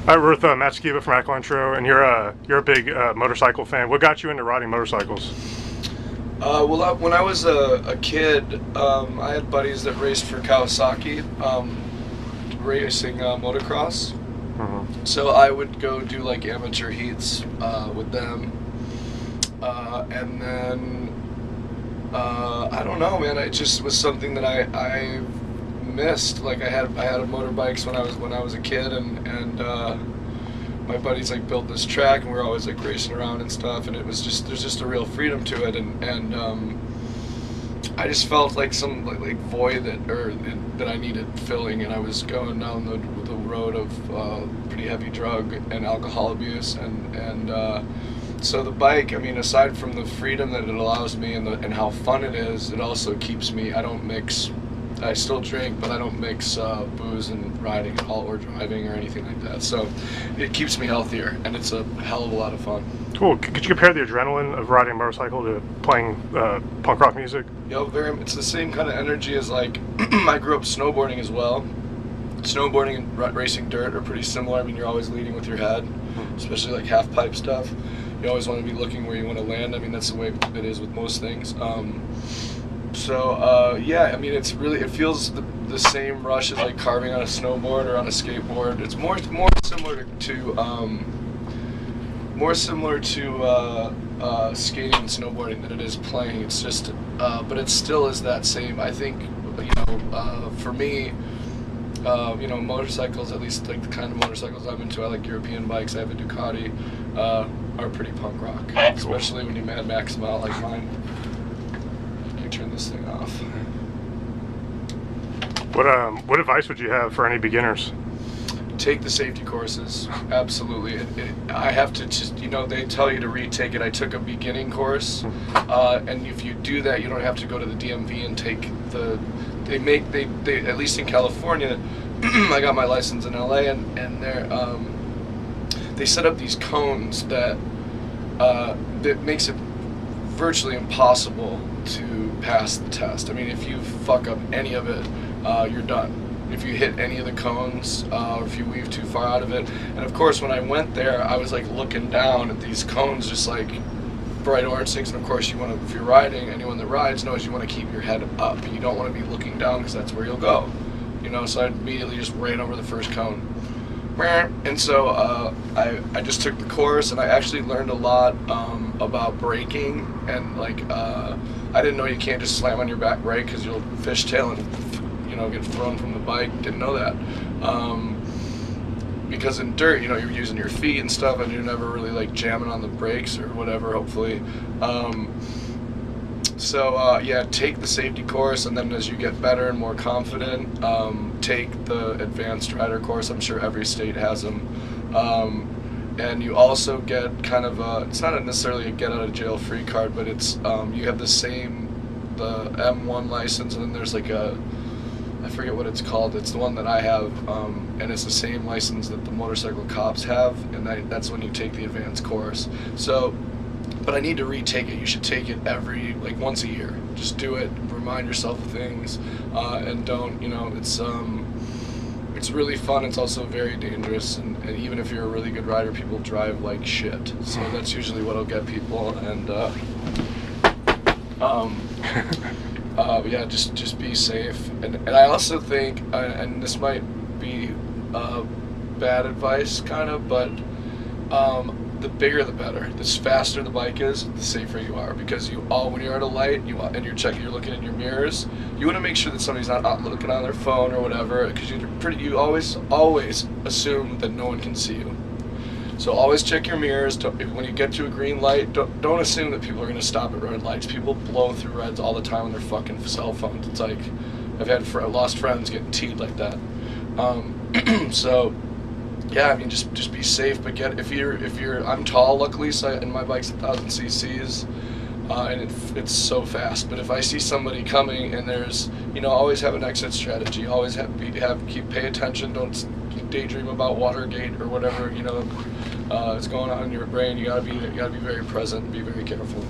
We're with Matt Skiba from Ackle Intro, and you're a big motorcycle fan. What got you into riding motorcycles? When I was a kid, I had buddies that raced for Kawasaki, racing motocross. So I would go do like amateur heats with them, and then I don't know, man. It just was something that I missed. Like I had motorbikes when I was a kid, and my buddies like built this track, and we were always like racing around and stuff. And it was just there's just a real freedom to it, and I just felt like some like void that I needed filling, and I was going down the road of pretty heavy drug and alcohol abuse, and so the bike, I mean, aside from the freedom that it allows me and how fun it is, it also keeps me. I don't mix. I still drink, but I don't mix booze and riding at all, or driving or anything like that. So it keeps me healthier, and it's a hell of a lot of fun. Cool. Could you compare the adrenaline of riding a motorcycle to playing punk rock music? It's the same kind of energy as like I grew up snowboarding as well. Snowboarding and racing dirt are pretty similar. I mean, you're always leading with your head, especially like half pipe stuff. You always want to be looking where you want to land. I mean, that's the way it is with most things. Yeah, I mean, it feels the same rush as like carving on a snowboard or on a skateboard. It's more similar to skating and snowboarding than it is playing. It's just, but it still is that same. I think, for me, motorcycles, at least like the kind of motorcycles I'm into, I like European bikes. I have a Ducati, are pretty punk rock, especially when you Mad Max them out like mine. Turn this thing off. What advice would you have for any beginners? Take the safety courses. Absolutely. I have to just, they tell you to retake it. I took a beginning course, and if you do that, you don't have to go to the DMV and take they at least in California, I got my license in LA, and they set up these cones that makes it virtually impossible to pass the test. I mean, if you fuck up any of it, you're done. If you hit any of the cones, or if you weave too far out of it. And of course, when I went there, I was like looking down at these cones, just like bright orange things. And of course, if you're riding, anyone that rides knows you want to keep your head up. You don't want to be looking down because that's where you'll go. So I immediately just ran over the first cone. And so I just took the course, and I actually learned a lot about braking, and like I didn't know you can't just slam on your back brake because you'll fishtail and get thrown from the bike. Didn't know that, because in dirt, you're using your feet and stuff, and you're never really like jamming on the brakes or whatever. Hopefully. Yeah, take the safety course, and then as you get better and more confident, take the advanced rider course. I'm sure every state has them. And you also get kind of it's not necessarily a get out of jail free card, but it's you have the M1 license, and then there's like I forget what it's called. It's the one that I have, and it's the same license that the motorcycle cops have, and that's when you take the advanced course. So, but I need to retake it. You should take it once a year. Just do it. Remind yourself of things, and don't. It's really fun. It's also very dangerous, and even if you're a really good rider, people drive like shit. So that's usually what'll get people. And yeah, just be safe. And I also think, and this might be bad advice, kind of, but the bigger the better. The faster the bike is, the safer you are. Because when you're at a light, and you're looking in your mirrors, you want to make sure that somebody's not looking on their phone or whatever. Because you always assume that no one can see you. So always check your mirrors. When you get to a green light, don't assume that people are going to stop at red lights. People blow through reds all the time on their fucking cell phones. It's like I've lost friends getting teed like that. So. Yeah, I mean, just be safe, but I'm tall, luckily, and my bike's 1,000 cc's, and it's so fast. But if I see somebody coming, and there's, always have an exit strategy. Always pay attention. Don't daydream about Watergate or whatever is going on in your brain. You gotta be very present, be very careful.